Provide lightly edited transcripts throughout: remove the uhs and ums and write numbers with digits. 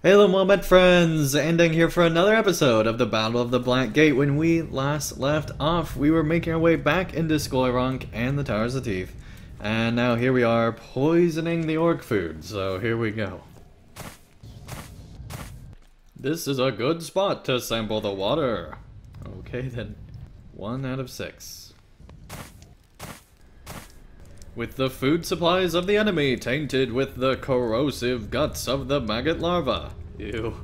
Hello, Moment friends! Ending here for another episode of the Battle of the Black Gate. When we last left off, we were making our way back into Skoyrunk and the Towers of Teeth. And now here we are, poisoning the orc food, so here we go. This is a good spot to sample the water. Okay then, 1 out of 6. With the food supplies of the enemy tainted with the corrosive guts of the maggot larva. Ew.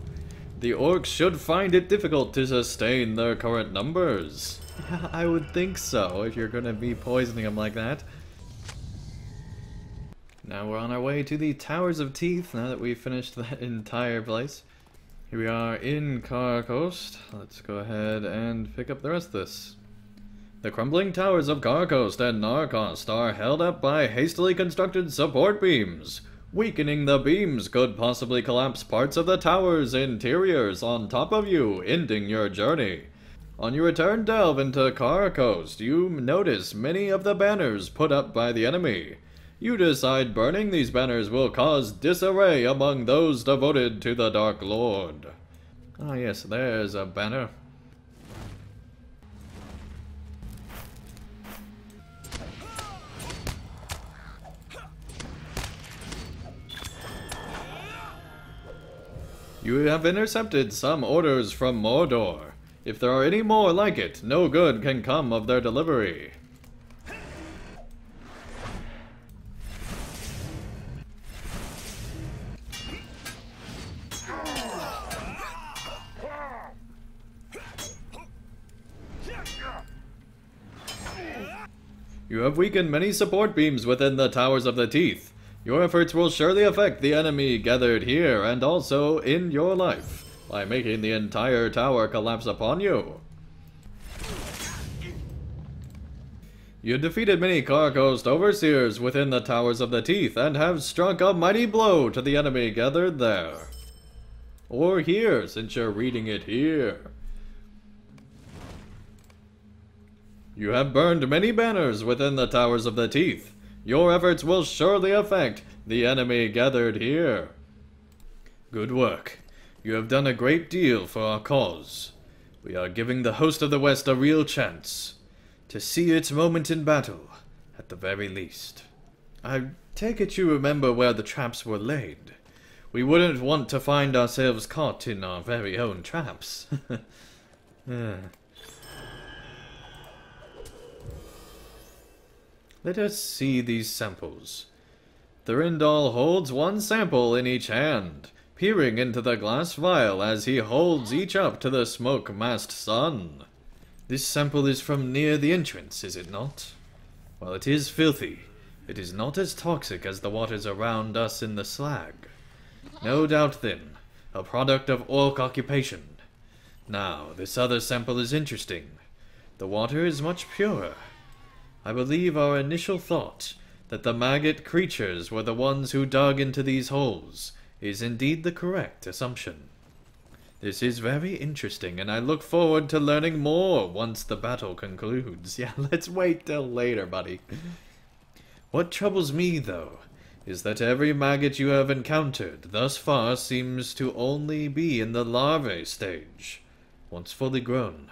The orcs should find it difficult to sustain their current numbers. Yeah, I would think so, if you're gonna be poisoning them like that. Now we're on our way to the Towers of Teeth, now that we've finished that entire place. Here we are in Carcoast. Let's go ahead and pick up the rest of this. The crumbling towers of Carcoast and Narcost are held up by hastily constructed support beams. Weakening the beams could possibly collapse parts of the tower's interiors on top of you, ending your journey. On your return delve into Carcoast, you notice many of the banners put up by the enemy. You decide burning these banners will cause disarray among those devoted to the Dark Lord. Ah yes, there's a banner. You have intercepted some orders from Mordor. If there are any more like it, no good can come of their delivery. You have weakened many support beams within the Towers of the Teeth. Your efforts will surely affect the enemy gathered here and also in your life, by making the entire tower collapse upon you. You defeated many Carcoast overseers within the Towers of the Teeth and have struck a mighty blow to the enemy gathered there. Or here, since you're reading it here. You have burned many banners within the Towers of the Teeth. Your efforts will surely affect the enemy gathered here. Good work. You have done a great deal for our cause. We are giving the host of the West a real chance to see its moment in battle, at the very least. I take it you remember where the traps were laid. We wouldn't want to find ourselves caught in our very own traps. Let us see these samples. Thurindal holds one sample in each hand, peering into the glass vial as he holds each up to the smoke-masked sun. This sample is from near the entrance, is it not? While it is filthy, it is not as toxic as the waters around us in the slag. No doubt then, a product of orc occupation. Now, this other sample is interesting. The water is much purer. I believe our initial thought, that the maggot creatures were the ones who dug into these holes, is indeed the correct assumption. This is very interesting, and I look forward to learning more once the battle concludes. Yeah, let's wait till later, buddy. What troubles me, though, is that every maggot you have encountered thus far seems to only be in the larvae stage. Once fully grown,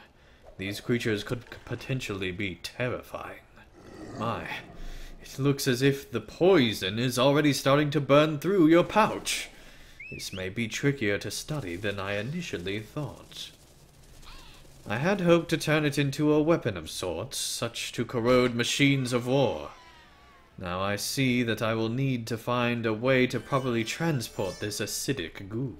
these creatures could potentially be terrifying. My, it looks as if the poison is already starting to burn through your pouch. This may be trickier to study than I initially thought. I had hoped to turn it into a weapon of sorts, such to corrode machines of war. Now I see that I will need to find a way to properly transport this acidic goo.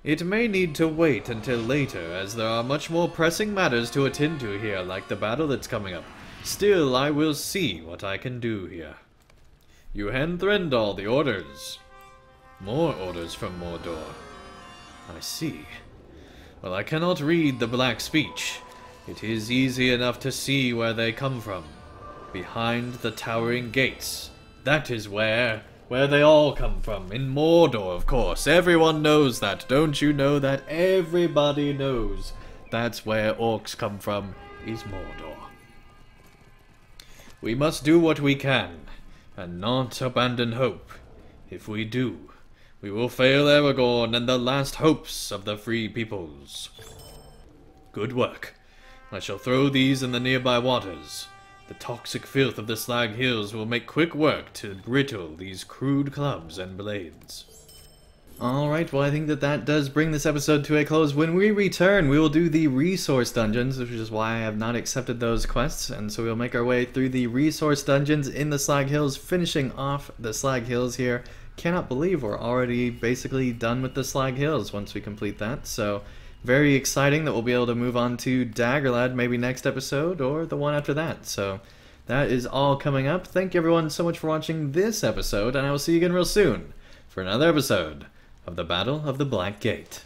It may need to wait until later, as there are much more pressing matters to attend to here, like the battle that's coming up. Still, I will see what I can do here. You hand Thurindal the orders. More orders from Mordor. I see. Well, I cannot read the black speech. It is easy enough to see where they come from. Behind the towering gates. That is where they all come from. In Mordor, of course. Everyone knows that. Don't you know that? Everybody knows. That's where orcs come from, is Mordor. We must do what we can, and not abandon hope. If we do, We will fail Aragorn and the last hopes of the free peoples. Good work. I shall throw these in the nearby waters. The toxic filth of the Slag Hills will make quick work to brittle these crude clubs and blades. Alright, well I think that does bring this episode to a close. When we return, we will do the resource dungeons, which is why I have not accepted those quests, and so we'll make our way through the resource dungeons in the Slag Hills, finishing off the Slag Hills here. Cannot believe we're already basically done with the Slag Hills once we complete that, so very exciting that we'll be able to move on to Daggerlad maybe next episode or the one after that. So that is all coming up. Thank you everyone so much for watching this episode, and I will see you again real soon for another episode of the Battle of the Black Gate.